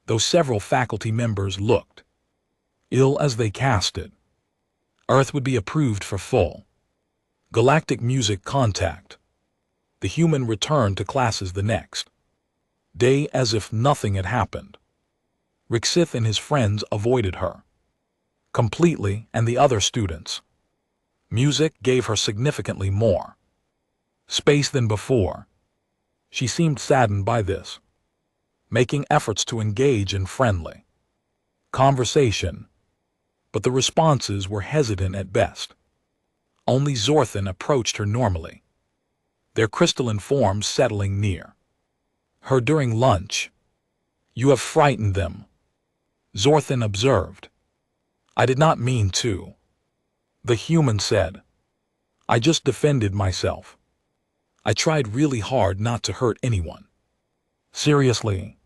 though several faculty members looked ill as they cast it. Earth would be approved for full galactic music contact. The human returned to classes the next day as if nothing had happened. Rixith and his friends avoided her completely, and the other students. Music gave her significantly more space than before. She seemed saddened by this, making efforts to engage in friendly conversation, but the responses were hesitant at best. Only Zorthan approached her normally, their crystalline forms settling near her during lunch. You have frightened them, Zorthan observed. I did not mean to, the human said. I just defended myself. I tried really hard not to hurt anyone. Seriously,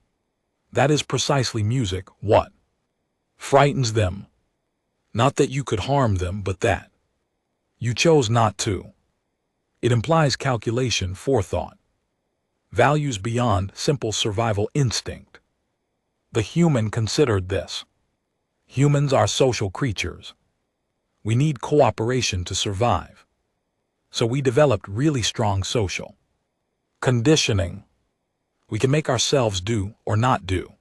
that is precisely music. What frightens them? Not that you could harm them, but that you chose not to. It implies calculation, forethought, values beyond simple survival instinct. The human considered this. Humans are social creatures. We need cooperation to survive. So we developed really strong social conditioning. We can make ourselves do or not do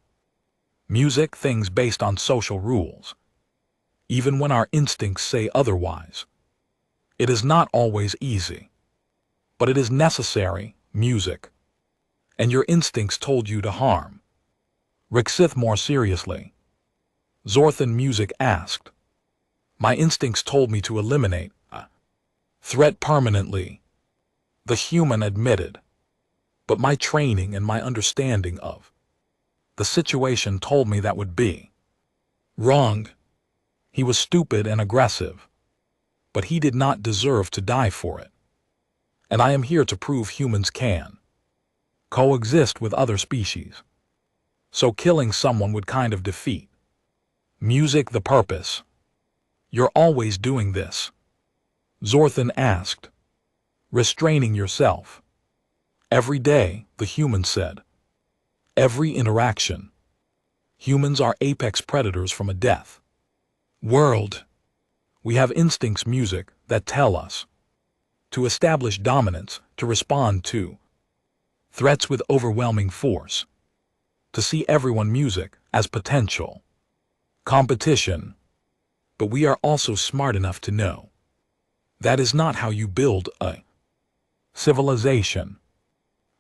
music things based on social rules, even when our instincts say otherwise. It is not always easy, but it is necessary, music. And your instincts told you to harm. Rixith more seriously. Zorthan music asked. My instincts told me to eliminate a threat permanently, the human admitted. But my training and my understanding of the situation told me that would be wrong. He was stupid and aggressive, but he did not deserve to die for it. And I am here to prove humans can coexist with other species. So killing someone would kind of defeat music the purpose. You're always doing this, Zorthan asked, restraining yourself. Every day, the human said. Every interaction. Humans are apex predators from a death world. We have instincts, music, that tell us to establish dominance, to respond to threats with overwhelming force, to see everyone music as potential competition. But we are also smart enough to know that is not how you build a civilization.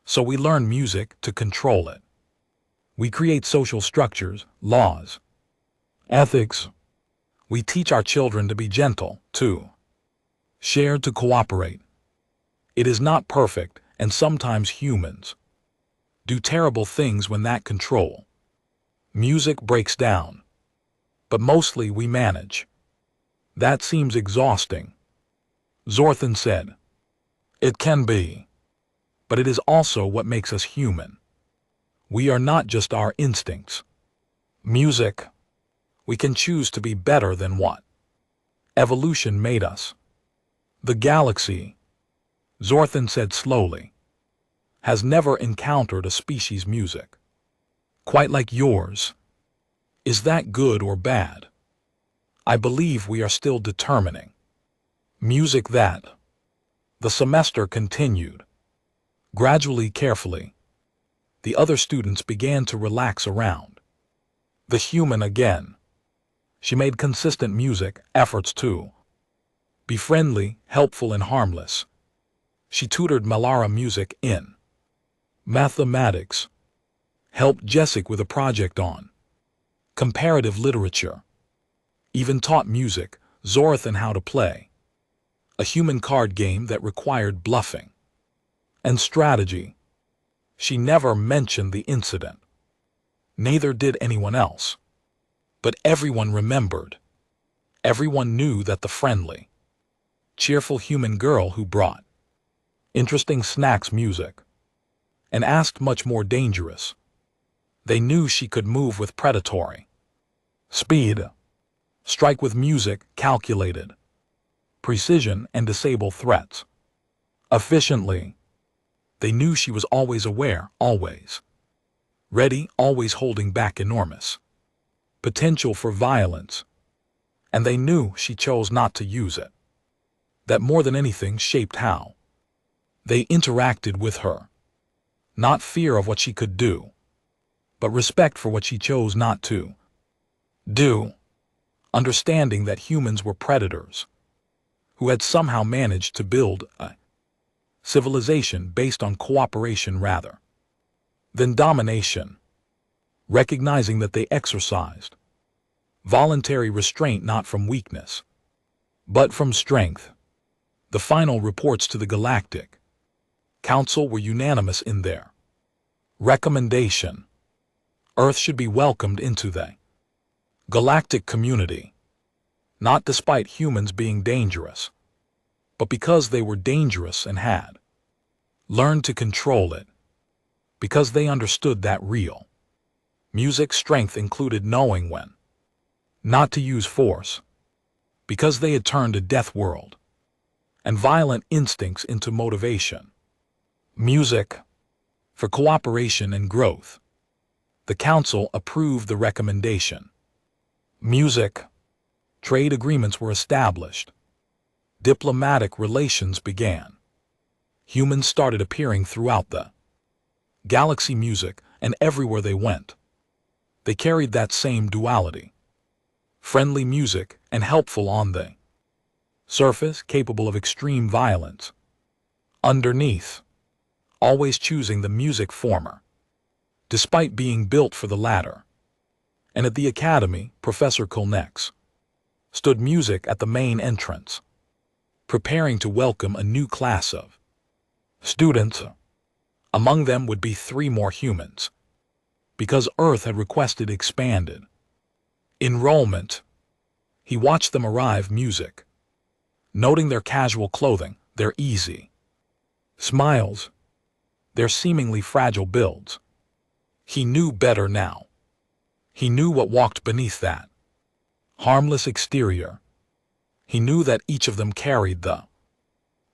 So we learn music to control it. We create social structures, laws, ethics. We teach our children to be gentle, to share, to cooperate. It is not perfect, and sometimes humans do terrible things when that control music breaks down. But mostly we manage. That seems exhausting, Zorthan said. It can be, but it is also what makes us human. We are not just our instincts. Music. We can choose to be better than what evolution made us. The galaxy, Zorthan said slowly, has never encountered a species music quite like yours. Is that good or bad? I believe we are still determining music that. The semester continued, gradually, carefully. The other students began to relax around the human again. She made consistent music efforts to be friendly, helpful, and harmless. She tutored Malara music in mathematics, helped Jessic with a project on comparative literature, even taught music, Zorathan how to play a human card game that required bluffing and strategy. She never mentioned the incident. Neither did anyone else. But everyone remembered. Everyone knew that the friendly, cheerful human girl who brought interesting snacks, music, and asked much more dangerous. They knew she could move with predatory speed, strike with music, calculated precision, and disable threats efficiently. They knew she was always aware, always ready, always holding back enormous potential for violence. And they knew she chose not to use it. That more than anything shaped how they interacted with her. Not fear of what she could do, but respect for what she chose not to do. Understanding that humans were predators who had somehow managed to build a civilization based on cooperation rather than domination. Recognizing that they exercised voluntary restraint not from weakness, but from strength. The final reports to the Galactic Council were unanimous in their recommendation. Earth should be welcomed into the galactic community, not despite humans being dangerous, but because they were dangerous and had learned to control it, because they understood that real music strength included knowing when not to use force, because they had turned a Deathworld and violent instincts into motivation. Music for cooperation and growth. The Council approved the recommendation. Music. Trade agreements were established. Diplomatic relations began. Humans started appearing throughout the galaxy, music, and everywhere they went. They carried that same duality. Friendly music and helpful on the surface, capable of extreme violence. Underneath, always choosing the music former, despite being built for the latter. And at the academy, Professor Kolnex stood music at the main entrance, preparing to welcome a new class of students. Among them would be 3 more humans, because Earth had requested expanded enrollment. He watched them arrive, music, noting their casual clothing, their easy smiles, their seemingly fragile builds. He knew better now. He knew what walked beneath that harmless exterior. He knew that each of them carried the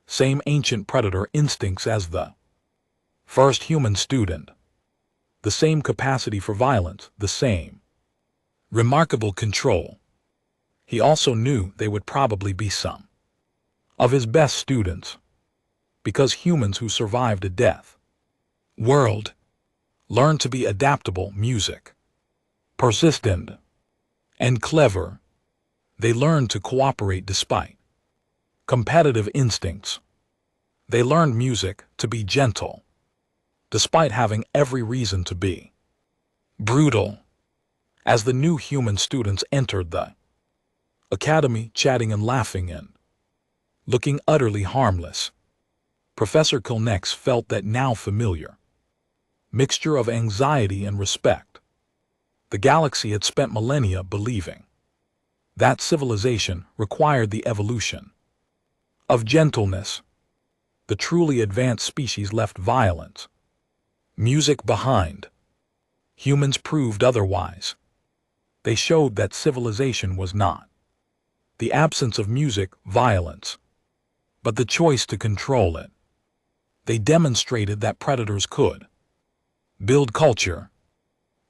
same ancient predator instincts as the first human student, the same capacity for violence, the same remarkable control. He also knew they would probably be some of his best students, because humans who survived a death world learned to be adaptable, music, persistent, and clever. They learned to cooperate despite competitive instincts. They learned music to be gentle, despite having every reason to be brutal. As the new human students entered the academy, chatting and laughing and looking utterly harmless, Professor Kolnex felt that now familiar mixture of anxiety and respect. The galaxy had spent millennia believing that civilization required the evolution of gentleness. The truly advanced species left violence, music behind. Humans proved otherwise. They showed that civilization was not the absence of music, violence, but the choice to control it. They demonstrated that predators could build culture,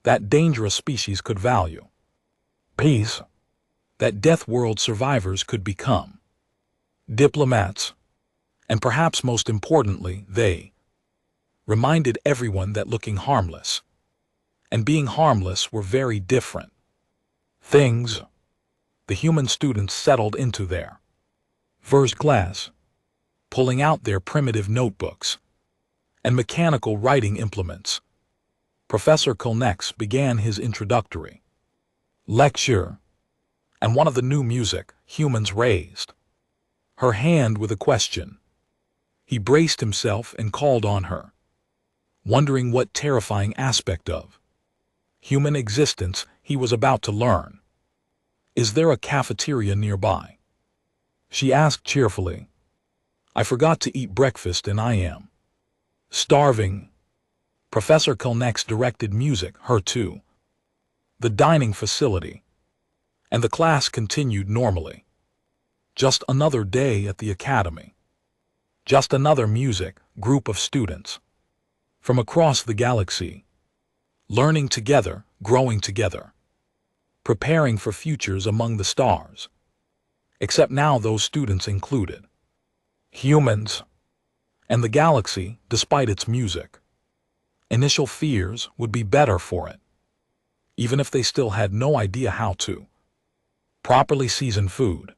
that dangerous species could value peace, that Deathworld survivors could become diplomats, and perhaps most importantly, they reminded everyone that looking harmless and being harmless were very different things. The human students settled into their first class, pulling out their primitive notebooks and mechanical writing implements. Professor Kolnex began his introductory lecture, and one of the new music humans raised her hand with a question. He braced himself and called on her, wondering what terrifying aspect of human existence he was about to learn. "Is there a cafeteria nearby?" she asked cheerfully. "I forgot to eat breakfast and I am starving." Professor Kolnex directed music her to the dining facility, and the class continued normally. Just another day at the academy. Just another music group of students from across the galaxy, learning together, growing together, preparing for futures among the stars. Except now those students included humans, and the galaxy, despite its music, initial fears would be better for it, even if they still had no idea how to properly season food.